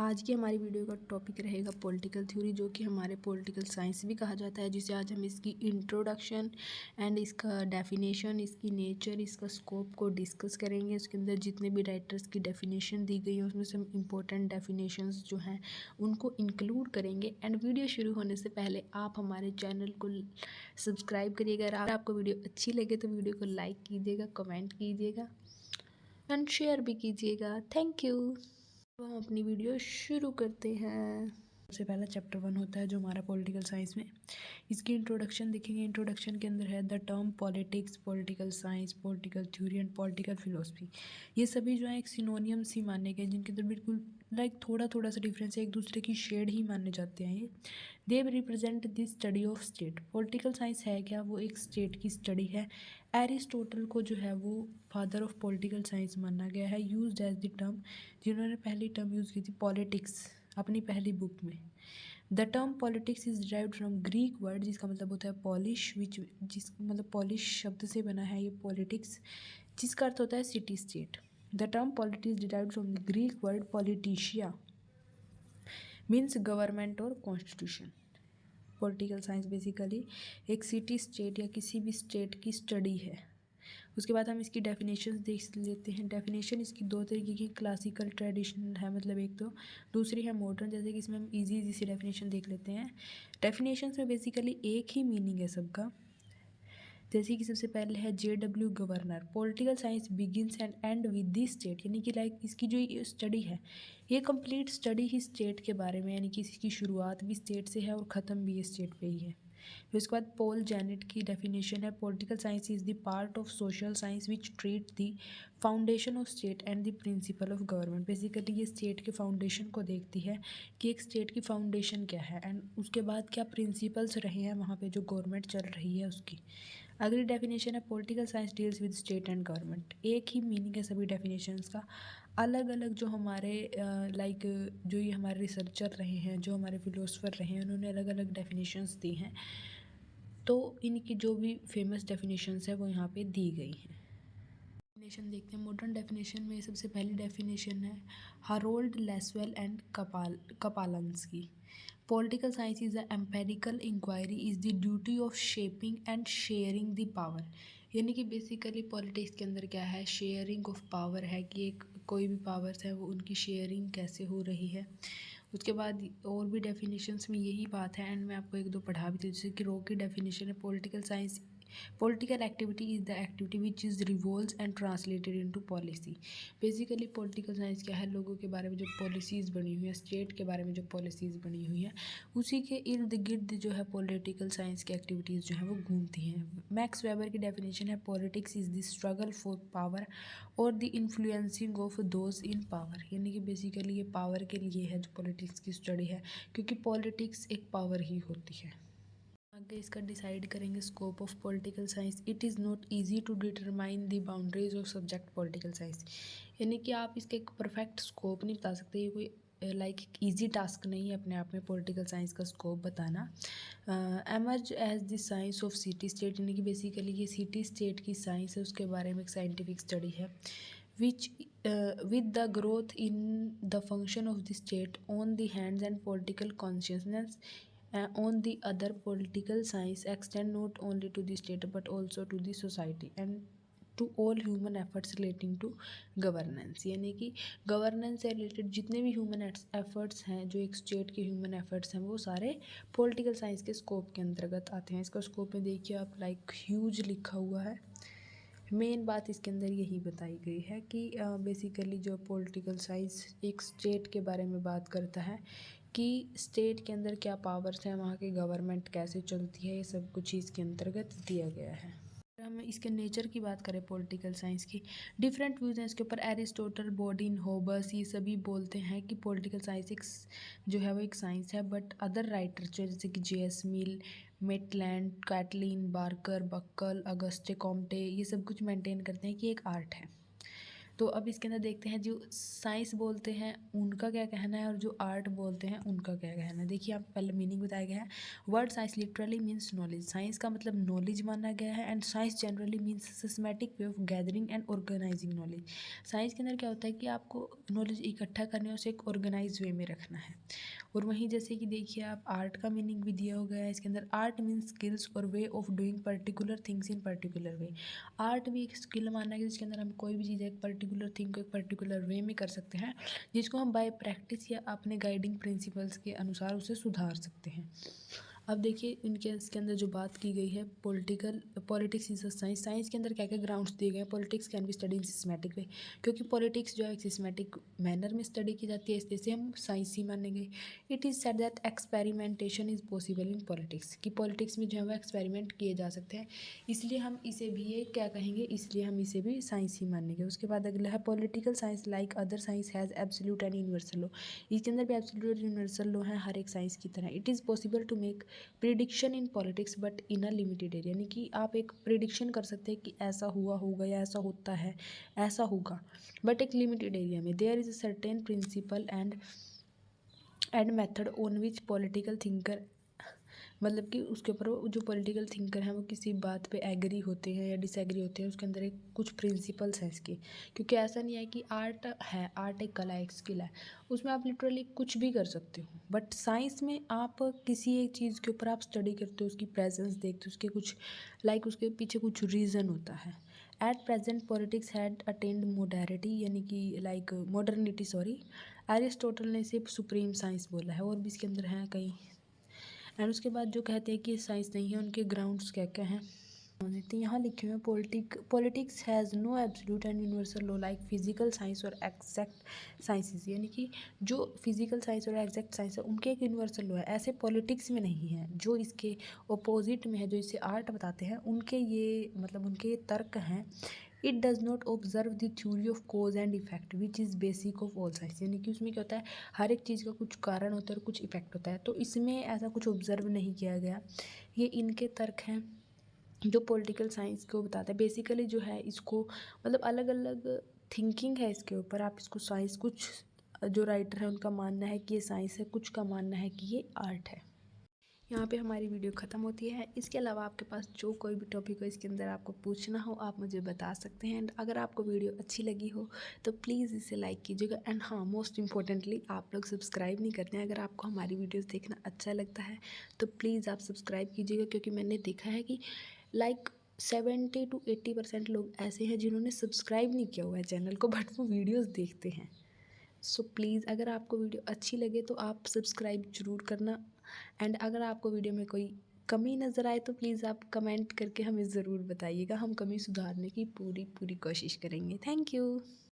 आज की हमारी वीडियो का टॉपिक रहेगा पॉलिटिकल थ्योरी, जो कि हमारे पॉलिटिकल साइंस भी कहा जाता है, जिसे आज हम इसकी इंट्रोडक्शन एंड इसका डेफिनेशन, इसकी नेचर, इसका स्कोप को डिस्कस करेंगे। इसके अंदर जितने भी राइटर्स की डेफिनेशन दी गई है उसमें से हम इम्पोर्टेंट डेफिनेशंस जो हैं उनको इंक्लूड करेंगे। एंड वीडियो शुरू होने से पहले आप हमारे चैनल को सब्सक्राइब करिएगा। अगर आपको वीडियो अच्छी लगे तो वीडियो को लाइक कीजिएगा, कमेंट कीजिएगा एंड शेयर भी कीजिएगा। Thank you. तो हम अपनी वीडियो शुरू करते हैं। सबसे पहला चैप्टर 1 होता है जो हमारा पॉलिटिकल साइंस में। इसकी इंट्रोडक्शन देखेंगे। इंट्रोडक्शन के अंदर है the term politics, political science, political theory and political philosophy. ये सभी जो है एक सिनोनियम्स ही माने गए, जिनके अंदर बिल्कुल थोड़ा थोड़ा सा डिफरेंस है, एक दूसरे की शेड ही माने जाते हैं। ये they represent the study of state. Political science है क्या? वो एक स्टेट की स्टडी है। एरिस्टोटल को जो है वो फादर ऑफ पॉलिटिकल साइंस माना गया है। यूज्ड एज द टर्म, जिन्होंने पहली टर्म यूज़ की थी पॉलिटिक्स अपनी पहली बुक में। The term politics is derived from Greek word, जिसका मतलब होता है पॉलिश, जिस मतलब पॉलिश शब्द से बना है ये पॉलिटिक्स, जिसका अर्थ होता है city state. The term politics derived from the Greek word politeia, means government और कॉन्स्टिट्यूशन। पॉलिटिकल साइंस बेसिकली एक सिटी स्टेट या किसी भी स्टेट की स्टडी है। उसके बाद हम इसकी डेफिनेशन देख लेते हैं। डेफिनेशन इसकी दो तरीके की, क्लासिकल ट्रेडिशनल है, मतलब एक तो, दूसरी है मॉडर्न। जैसे कि इसमें हम इजी सी डेफिनेशन देख लेते हैं। डेफिनेशन में बेसिकली एक ही मीनिंग है सबका। जैसे कि सबसे पहले है JW governor. Political science begins and and with the state, यानी कि इसकी जो स्टडी है ये कंप्लीट स्टडी ही स्टेट के बारे में, यानी कि इसकी शुरुआत भी स्टेट से है और ख़त्म भी स्टेट पे ही है। फिर उसके बाद पॉल जेनेट की डेफिनेशन है political science is the part of social science which treat the foundation of state and the principle of government. Basically ये स्टेट के फाउंडेशन को देखती है कि एक स्टेट की फाउंडेशन क्या है एंड उसके बाद क्या प्रिंसिपल्स रहे हैं वहाँ पे जो गवर्नमेंट चल रही है उसकी। अगली डेफिनेशन है political science deals with state and government. एक ही मीनिंग है सभी डेफिनेशंस का। अलग अलग जो हमारे जो ये हमारे रिसर्चर रहे हैं, जो हमारे फिलोसफर रहे हैं, उन्होंने अलग अलग डेफिनेशंस दी हैं, तो इनकी जो भी फेमस डेफिनेशंस है वो यहाँ पे दी गई हैं। डेफिनेशन देखते हैं। मॉडर्न डेफिनेशन में सबसे पहली डेफिनेशन है Harold Lasswell and Kaplansky. Political science is the empirical inquiry is the duty of shaping and sharing the power. यानी कि बेसिकली पॉलिटिक्स के अंदर क्या है, शेयरिंग ऑफ पावर है, कि एक कोई भी पावर्स है वो उनकी शेयरिंग कैसे हो रही है। उसके बाद और भी डेफिनेशंस में यही बात है एंड मैं आपको एक दो पढ़ा भी थी। जैसे कि रो की डेफिनेशन है political science, political activity is the activity which is revolves and translated into policy. Basically political science क्या है, लोगों के बारे में जो पॉलिसीज़ बनी हुई है, स्टेट के बारे में जो पॉलिसीज़ बनी हुई है, उसी के इर्द गिर्द जो है पॉलिटिकल साइंस की एक्टिविटीज़ जो है वो घूमती हैं। मैक्स वेबर की डेफिनेशन है politics is the struggle for power और the influencing of those in power. यानी कि बेसिकली ये पावर के लिए है जो पॉलिटिक्स की स्टडी है, क्योंकि पॉलिटिक्स एक पावर ही होती है। आगे इसका डिसाइड करेंगे scope of political science. It is not easy to determine the boundaries of subject political science. यानी कि आप इसके एक परफेक्ट स्कोप नहीं बता सकते। ये कोई ईजी टास्क नहीं है अपने आप में पॉलिटिकल साइंस का स्कोप बताना। Emerge as the science of city state, यानी कि बेसिकली ये सिटी स्टेट की साइंस है, उसके बारे में एक साइंटिफिक स्टडी है। which with the growth in the function of the state on the hands and political consciousness on the other, political science extend not only to the state but also to the society and to all human efforts relating to governance. यानी कि governance से related जितने भी human efforts हैं, जो एक state के human efforts हैं, वो सारे पॉलिटिकल साइंस के स्कोप के अंतर्गत आते हैं। इसका स्कोप में देखिए आप ह्यूज लिखा हुआ है। मेन बात इसके अंदर यही बताई गई है कि बेसिकली जो पॉलिटिकल साइंस एक स्टेट के बारे में बात करता है कि स्टेट के अंदर क्या पावर्स हैं, वहाँ की गवर्नमेंट कैसे चलती है, ये सब कुछ इसके अंतर्गत दिया गया है। हम इसके नेचर की बात करें पॉलिटिकल साइंस की, डिफरेंट व्यूज़ हैं इसके ऊपर। एरिस्टोटल, बॉडिन, होबस, ये सभी बोलते हैं कि पॉलिटिकल साइंस एक जो है वो एक साइंस है, बट अदर राइटर जैसे कि JS Mill, Maitland, Catlin, Barker, Buckle, Auguste Comte, ये सब कुछ मेंटेन करते हैं कि एक आर्ट है। तो अब इसके अंदर देखते हैं जो साइंस बोलते हैं उनका क्या कहना है और जो आर्ट बोलते हैं उनका क्या कहना है। देखिए आप पहले मीनिंग बताया गया है। Word science literally means knowledge, science का मतलब नॉलेज माना गया है। And science generally means systematic way of gathering and organizing knowledge. Science के अंदर क्या होता है कि आपको नॉलेज इकट्ठा करने और उसे एक ऑर्गेनाइज वे में रखना है। और वहीं जैसे कि देखिए आप आर्ट का मीनिंग भी दिया हो गया है इसके अंदर। आर्ट मीन्स स्किल्स और way of doing particular things in particular way. Art भी एक स्किल माना गया जिसके अंदर हम कोई भी चीज़ एक पर्टिकुलर थिंग को एक पर्टिकुलर वे में कर सकते हैं, जिसको हम बाय प्रैक्टिस या अपने गाइडिंग प्रिंसिपल्स के अनुसार उसे सुधार सकते हैं। अब देखिए इनके इसके अंदर जो बात की गई है politics is a science. Science के अंदर क्या क्या ग्राउंड्स दिए गए हैं। Politics can be study in systematic way, क्योंकि पॉलिटिक्स जो है सिस्टमैटिक मैनर में स्टडी की जाती है, इसलिए से हम साइंस ही मानेंगे। It is said that experimentation is possible in politics, कि पॉलिटिक्स में जो है वो एक्सपेरिमेंट किए जा सकते हैं, इसलिए हम इसे भी ये क्या कहेंगे, इसलिए हम इसे भी साइंस ही मानेंगे। उसके बाद अगला है political science like other science has absolute and universal law. इसके अंदर भी एब्सोल्यूट यूनिवर्सल लॉ है हर एक साइंस की तरह। It is possible to make prediction in politics but in a limited area, यानी कि आप एक प्रिडिक्शन कर सकते हैं कि ऐसा हुआ होगा या ऐसा होता है, ऐसा होगा, बट एक लिमिटेड एरिया में। There is a certain principle and method on which political thinker, मतलब कि उसके ऊपर जो पॉलिटिकल थिंकर हैं वो किसी बात पे एग्री होते हैं या डिसएग्री होते हैं, उसके अंदर एक कुछ प्रिंसिपल्स हैं इसके। क्योंकि ऐसा नहीं है कि आर्ट है, आर्ट एक कला एक स्किल है, उसमें आप लिटरली कुछ भी कर सकते हो। बट साइंस में आप किसी एक चीज़ के ऊपर आप स्टडी करते हो, उसकी प्रेजेंस देखते हो, उसके कुछ उसके पीछे कुछ रीज़न होता है। At present politics had attend modernity, यानी कि मॉडर्निटी सॉरी, एरिस्टोटल ने सिर्फ सुप्रीम साइंस बोला है, और भी इसके अंदर हैं कई। एंड उसके बाद जो कहते हैं कि साइंस नहीं है, उनके ग्राउंड्स क्या क्या हैं देखते हैं। यहाँ लिखे हुए हैं politics has no absolute and universal law like physical science और एग्जैक्ट साइंसेस, यानी कि जो फिजिकल साइंस और एग्जैक्ट साइंस है उनके एक यूनिवर्सल लॉ है, ऐसे पॉलिटिक्स में नहीं है। जो इसके अपोजिट में है, जो इसे आर्ट बताते हैं, उनके ये उनके ये तर्क हैं। It does not observe the theory of cause and effect which is basic of all science, यानी कि उसमें क्या होता है, हर एक चीज़ का कुछ कारण होता है और कुछ इफेक्ट होता है, तो इसमें ऐसा कुछ ऑब्जर्व नहीं किया गया। ये इनके तर्क हैं जो पॉलिटिकल साइंस को बताता है। बेसिकली जो है इसको अलग अलग थिंकिंग है इसके ऊपर। आप इसको साइंस, कुछ जो राइटर है उनका मानना है कि ये साइंस है, कुछ का मानना है कि ये आर्ट है। यहाँ पे हमारी वीडियो ख़त्म होती है। इसके अलावा आपके पास जो कोई भी टॉपिक हो इसके अंदर आपको पूछना हो, आप मुझे बता सकते हैं। एंड अगर आपको वीडियो अच्छी लगी हो तो प्लीज़ इसे लाइक कीजिएगा। एंड हाँ, मोस्ट इम्पॉर्टेंटली आप लोग सब्सक्राइब नहीं करते हैं। अगर आपको हमारी वीडियोज़ देखना अच्छा लगता है तो प्लीज़ आप सब्सक्राइब कीजिएगा, क्योंकि मैंने देखा है कि 70 to 80% लोग ऐसे हैं जिन्होंने सब्सक्राइब नहीं किया हुआ है चैनल को, बट वो वीडियोज़ देखते हैं। सो प्लीज़ अगर आपको वीडियो अच्छी लगे तो आप सब्सक्राइब ज़रूर करना। एंड अगर आपको वीडियो में कोई कमी नज़र आए तो प्लीज़ आप कमेंट करके हमें ज़रूर बताइएगा, हम कमी सुधारने की पूरी पूरी कोशिश करेंगे। Thank you.